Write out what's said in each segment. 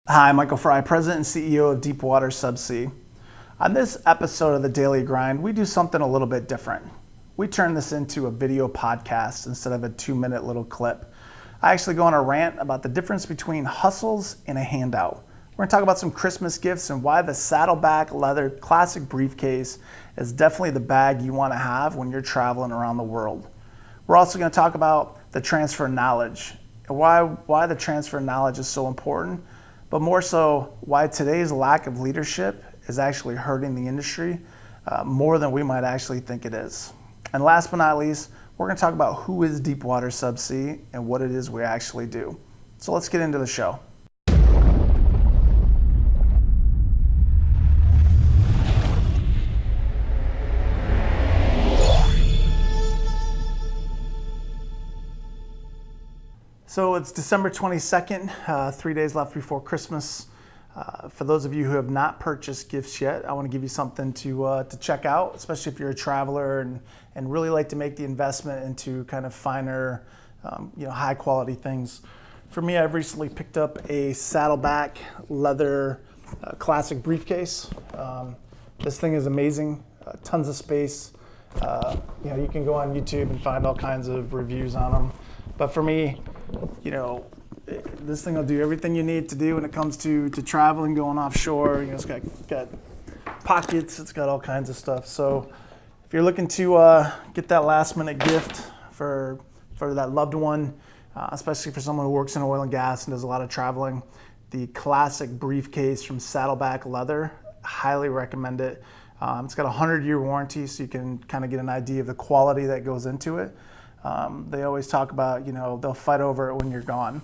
Hi, Michael Fry, President and CEO of Deepwater Subsea. On this episode of the Daily Grind, we do something a little bit different. We turn this into a video podcast instead of a 2-minute little clip. I actually go on a rant about the difference between hustles and a handout. We're going to talk about some Christmas gifts and why the Saddleback leather classic briefcase is definitely the bag you want to have when you're traveling around the world. We're also going to talk about the transfer of knowledge and why the transfer of knowledge is so important, but more so why today's lack of leadership is actually hurting the industry more than we might actually think it is. And last but not least, we're going to talk about who is Deepwater Subsea and what it is we actually do. So let's get into the show. So it's December 22nd, 3 days left before Christmas. For those of you who have not purchased gifts yet, I want to give you something to check out, especially if you're a traveler and really like to make the investment into kind of finer, high quality things. For me, I've recently picked up a Saddleback leather classic briefcase. This thing is amazing, tons of space. You can go on YouTube and find all kinds of reviews on them. But for me, this thing will do everything you need to do when it comes to traveling, going offshore. It's got pockets, it's got all kinds of stuff. So if you're looking to get that last minute gift for that loved one, especially for someone who works in oil and gas and does a lot of traveling, the classic briefcase from Saddleback Leather, highly recommend it. It's got a 100-year warranty, so you can kind of get an idea of the quality that goes into it. They always talk about, they'll fight over it when you're gone.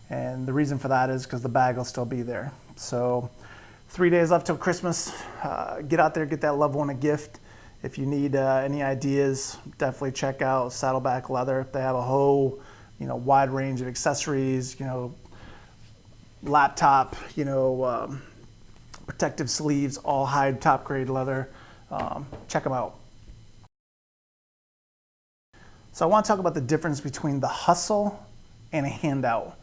And the reason for that is because the bag will still be there. So 3 days left till Christmas. Get out there, get that loved one a gift. If you need any ideas, definitely check out Saddleback Leather. They have a whole, wide range of accessories, laptop, protective sleeves, all high top grade leather. Check them out. So I want to talk about the difference between the hustle and a handout.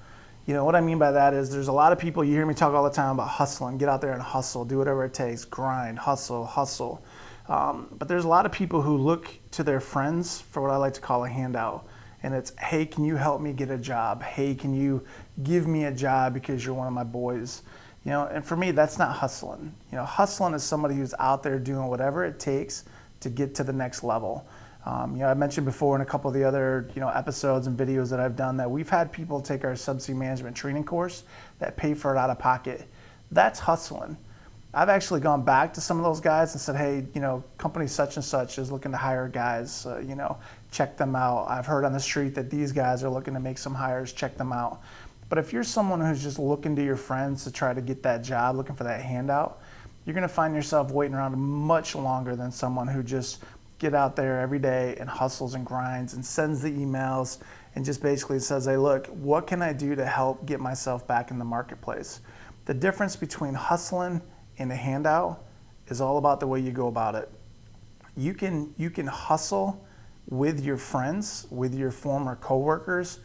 What I mean by that is there's a lot of people, you hear me talk all the time about hustling, get out there and hustle, do whatever it takes, grind, hustle. But there's a lot of people who look to their friends for what I like to call a handout. And it's, hey, can you help me get a job? Hey, can you give me a job because you're one of my boys? And for me, that's not hustling. Hustling is somebody who's out there doing whatever it takes to get to the next level. I mentioned before in a couple of the other episodes and videos that I've done that we've had people take our subsea management training course that pay for it out of pocket. That's hustling. I've actually gone back to some of those guys and said, hey, company such and such is looking to hire guys, check them out. I've heard on the street that these guys are looking to make some hires, check them out. But if you're someone who's just looking to your friends to try to get that job, looking for that handout, you're going to find yourself waiting around much longer than someone who just get out there every day and hustles and grinds and sends the emails and just basically says, hey, look, what can I do to help get myself back in the marketplace? The difference between hustling and a handout is all about the way you go about it. You can hustle with your friends, with your former coworkers,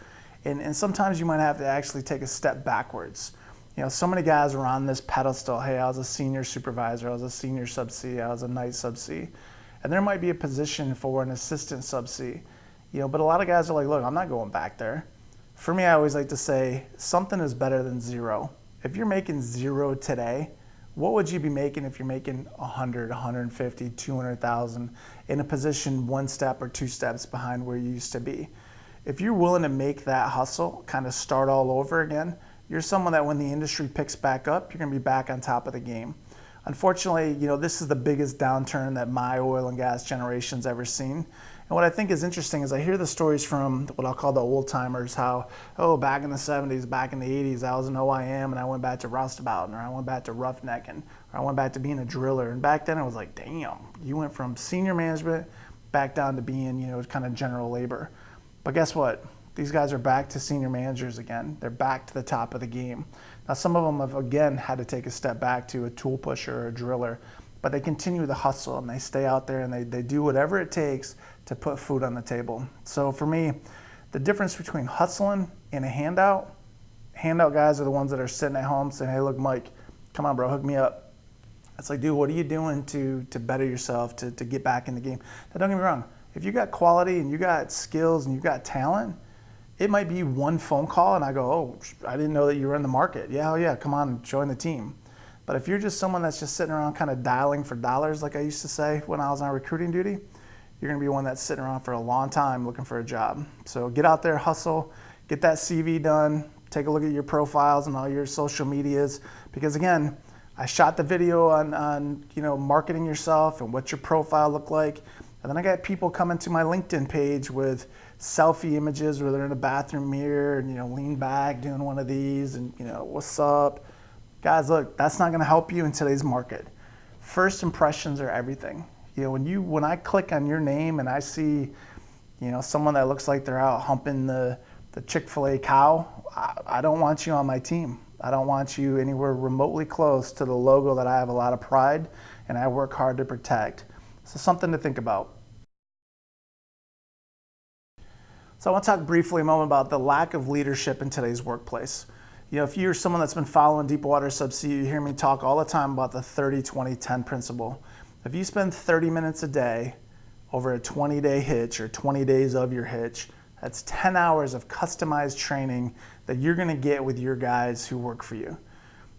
and sometimes you might have to actually take a step backwards. So many guys are on this pedestal. Hey, I was a senior supervisor, I was a senior subsea, I was a night subsea. And there might be a position for an assistant subsea, but a lot of guys are like, look, I'm not going back there. For me, I always like to say something is better than zero. If you're making zero today, what would you be making if you're making 100, 150, 200,000 in a position one step or two steps behind where you used to be? If you're willing to make that hustle, kind of start all over again, you're someone that when the industry picks back up, you're going to be back on top of the game. Unfortunately, this is the biggest downturn that my oil and gas generation's ever seen. And what I think is interesting is I hear the stories from what I'll call the old timers, how, back in the 70s, back in the 80s, I was an OIM and I went back to roustabout, or I went back to roughnecking, or I went back to being a driller. And back then I was like, damn, you went from senior management back down to being, kind of general labor. But guess what? These guys are back to senior managers again. They're back to the top of the game. Now, some of them have, again, had to take a step back to a tool pusher or a driller, but they continue the hustle and they stay out there and they do whatever it takes to put food on the table. So for me, the difference between hustling and a handout Handout guys are the ones that are sitting at home saying, hey, look, Mike, come on, bro, hook me up. It's like, dude, what are you doing to better yourself, to get back in the game? Now, don't get me wrong. If you got quality and you got skills and you got talent, it might be one phone call and I go, oh, I didn't know that you were in the market. Yeah, oh yeah, come on, join the team. But if you're just someone that's just sitting around kind of dialing for dollars, like I used to say when I was on recruiting duty, you're going to be one that's sitting around for a long time looking for a job. So get out there, hustle, get that CV done, take a look at your profiles and all your social medias. Because again, I shot the video on marketing yourself and what your profile looked like. And then I got people coming to my LinkedIn page with selfie images where they're in a bathroom mirror and, lean back doing one of these and, what's up? Guys, look, that's not going to help you in today's market. First impressions are everything. When I click on your name and I see, someone that looks like they're out humping the Chick-fil-A cow, I don't want you on my team. I don't want you anywhere remotely close to the logo that I have a lot of pride and I work hard to protect. So something to think about. So I want to talk briefly a moment about the lack of leadership in today's workplace. If you're someone that's been following Deepwater Subsea, you hear me talk all the time about the 30-20-10 principle. If you spend 30 minutes a day over a 20-day hitch or 20 days of your hitch, that's 10 hours of customized training that you're going to get with your guys who work for you.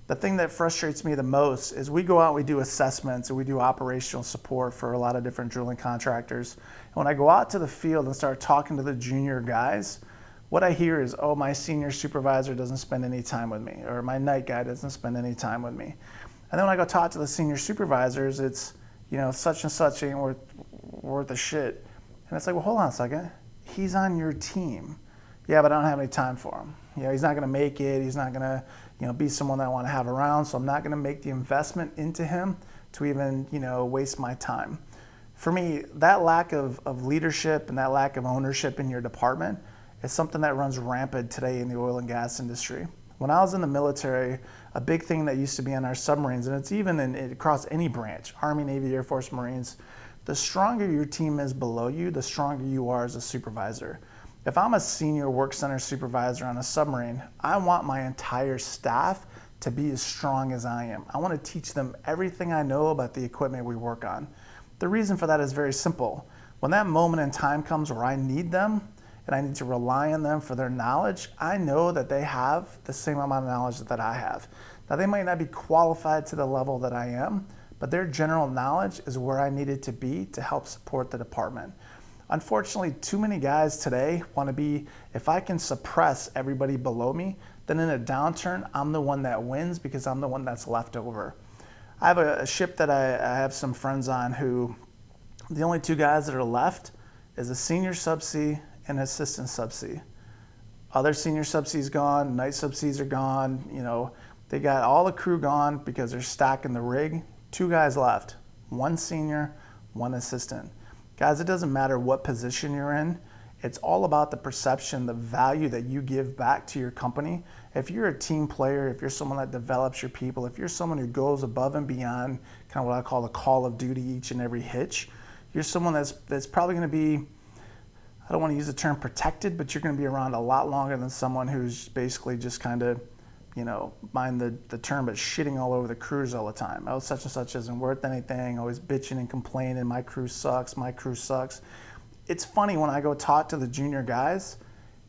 The thing that frustrates me the most is we go out and we do assessments and we do operational support for a lot of different drilling contractors. And when I go out to the field and start talking to the junior guys, what I hear is, oh, my senior supervisor doesn't spend any time with me, or my night guy doesn't spend any time with me. And then when I go talk to the senior supervisors, it's, such and such ain't worth a shit. And it's like, well, hold on a second. He's on your team. Yeah, but I don't have any time for him. He's not going to make it. He's not going to, be someone that I want to have around. So I'm not going to make the investment into him to even, waste my time. For me, that lack of leadership and that lack of ownership in your department is something that runs rampant today in the oil and gas industry. When I was in the military, a big thing that used to be on our submarines, and it's even across any branch, Army, Navy, Air Force, Marines, the stronger your team is below you, the stronger you are as a supervisor. If I'm a senior work center supervisor on a submarine, I want my entire staff to be as strong as I am. I want to teach them everything I know about the equipment we work on. The reason for that is very simple. When that moment in time comes where I need them and I need to rely on them for their knowledge, I know that they have the same amount of knowledge that I have. Now, they might not be qualified to the level that I am, but their general knowledge is where I needed to be to help support the department. Unfortunately, too many guys today want to be, if I can suppress everybody below me, then in a downturn, I'm the one that wins because I'm the one that's left over. I have a ship that I have some friends on who, the only two guys that are left is a senior subsea and an assistant subsea. Other senior subsea's gone, night subseas are gone, they got all the crew gone because they're stacking the rig. Two guys left, one senior, one assistant. Guys, it doesn't matter what position you're in. It's all about the perception, the value that you give back to your company. If you're a team player, if you're someone that develops your people, if you're someone who goes above and beyond kind of what I call the call of duty each and every hitch, you're someone that's probably going to be, I don't want to use the term protected, but you're going to be around a lot longer than someone who's basically just kind of, mind the term, but shitting all over the crews all the time. Oh, such and such isn't worth anything, always bitching and complaining, my crew sucks. It's funny when I go talk to the junior guys,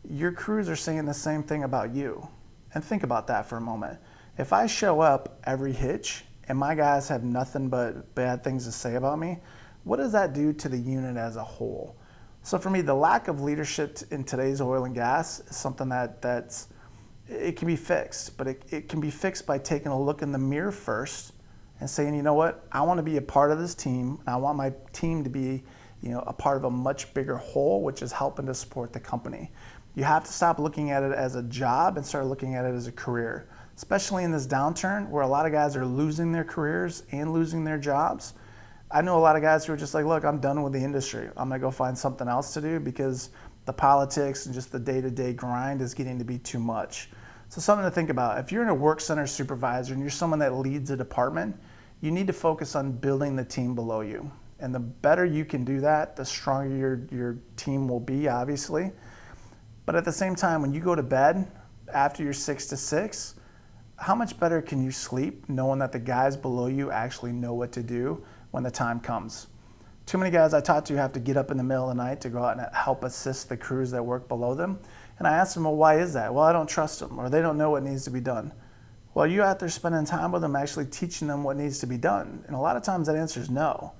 your crews are saying the same thing about you. And think about that for a moment. If I show up every hitch and my guys have nothing but bad things to say about me, what does that do to the unit as a whole? So for me, the lack of leadership in today's oil and gas is something that's it can be fixed, but it can be fixed by taking a look in the mirror first and saying, you know what, I want to be a part of this team, and I want my team to be, a part of a much bigger whole, which is helping to support the company. You have to stop looking at it as a job and start looking at it as a career, especially in this downturn where a lot of guys are losing their careers and losing their jobs. I know a lot of guys who are just like, look, I'm done with the industry. I'm going to go find something else to do because the politics and just the day-to-day grind is getting to be too much. So something to think about. If you're in a work center supervisor and you're someone that leads a department, you need to focus on building the team below you. And the better you can do that, the stronger your team will be, obviously. But at the same time, when you go to bed after your 6 to 6, how much better can you sleep knowing that the guys below you actually know what to do when the time comes? Too many guys I talk to have to get up in the middle of the night to go out and help assist the crews that work below them. And I ask them, well, why is that? Well, I don't trust them, or they don't know what needs to be done. Well, you out there spending time with them, actually teaching them what needs to be done? And a lot of times that answer is no.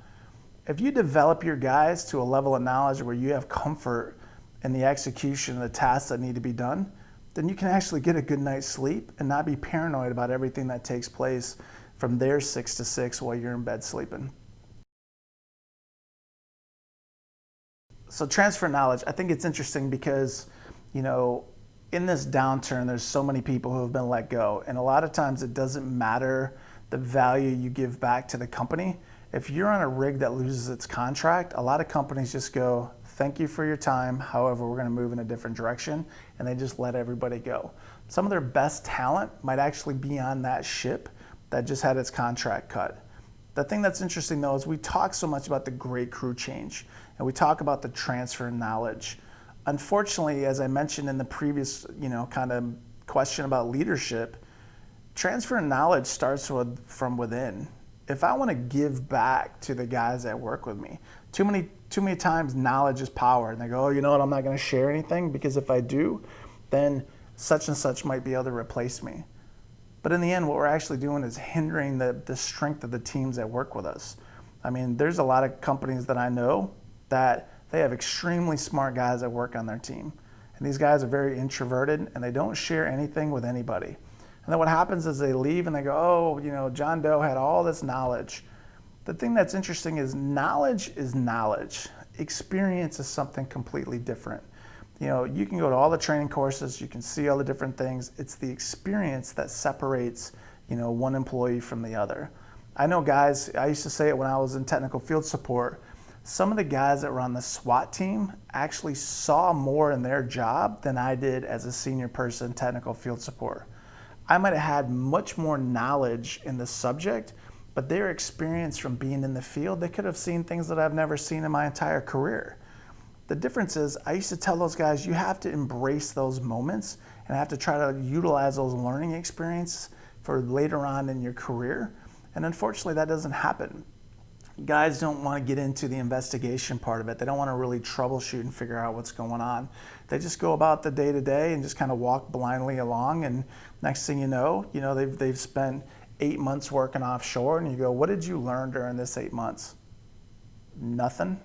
If you develop your guys to a level of knowledge where you have comfort in the execution of the tasks that need to be done, then you can actually get a good night's sleep and not be paranoid about everything that takes place from their 6 to 6 while you're in bed sleeping. So transfer knowledge, I think it's interesting because, in this downturn, there's so many people who have been let go. And a lot of times it doesn't matter the value you give back to the company. If you're on a rig that loses its contract, a lot of companies just go, thank you for your time. However, we're going to move in a different direction. And they just let everybody go. Some of their best talent might actually be on that ship that just had its contract cut. The thing that's interesting though is we talk so much about the great crew change and we talk about the transfer knowledge. Unfortunately, as I mentioned in the previous, kind of question about leadership, transfer knowledge starts from within. If I want to give back to the guys that work with me, too many times knowledge is power, and they go, oh, you know what, I'm not going to share anything because if I do, then such and such might be able to replace me. But in the end, what we're actually doing is hindering the strength of the teams that work with us. I mean, there's a lot of companies that I know that they have extremely smart guys that work on their team. And these guys are very introverted and they don't share anything with anybody. And then what happens is they leave and they go, oh, John Doe had all this knowledge. The thing that's interesting is knowledge is knowledge. Experience is something completely different. You can go to all the training courses, you can see all the different things. It's the experience that separates, one employee from the other. I know guys, I used to say it when I was in technical field support, some of the guys that were on the SWAT team actually saw more in their job than I did as a senior person in technical field support. I might have had much more knowledge in the subject, but their experience from being in the field, they could have seen things that I've never seen in my entire career. The difference is, I used to tell those guys, you have to embrace those moments and have to try to utilize those learning experiences for later on in your career. And unfortunately, that doesn't happen. Guys don't want to get into the investigation part of it. They don't want to really troubleshoot and figure out what's going on. They just go about the day to day and just kind of walk blindly along. And next thing you know, they've spent 8 months working offshore, and you go, what did you learn during this 8 months? Nothing.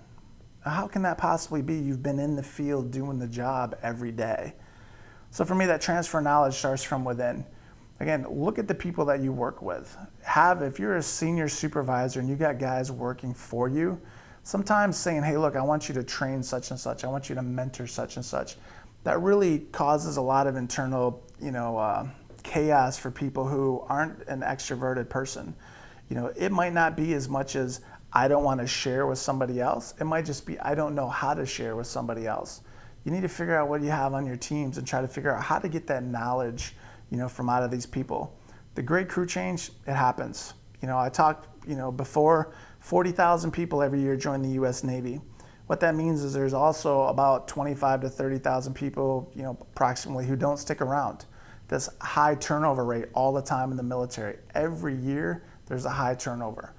How can that possibly be? You've been in the field doing the job every day. So for me, that transfer knowledge starts from within. Again, look at the people that you work with. If you're a senior supervisor and you got guys working for you, sometimes saying, hey, look, I want you to train such and such. I want you to mentor such and such. That really causes a lot of internal, chaos for people who aren't an extroverted person. It might not be as much as I don't want to share with somebody else. It might just be I don't know how to share with somebody else. You need to figure out what you have on your teams and try to figure out how to get that knowledge, from out of these people. The great crew change, it happens. I talked, before 40,000 people every year join the U.S. Navy. What that means is there's also about 25 to 30,000 people, approximately, who don't stick around. This high turnover rate all the time in the military. Every year, there's a high turnover.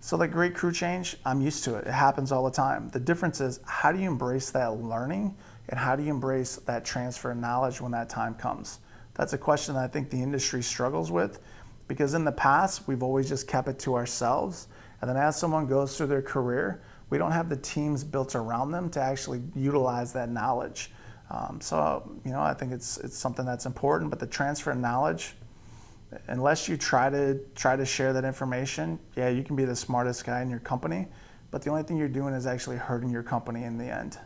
So the great crew change, I'm used to it. It happens all the time. The difference is, how do you embrace that learning and how do you embrace that transfer of knowledge when that time comes? That's a question that I think the industry struggles with, because in the past, we've always just kept it to ourselves. And then as someone goes through their career, we don't have the teams built around them to actually utilize that knowledge. I think it's something that's important, but the transfer of knowledge, unless you try to share that information, yeah, you can be the smartest guy in your company, but the only thing you're doing is actually hurting your company in the end.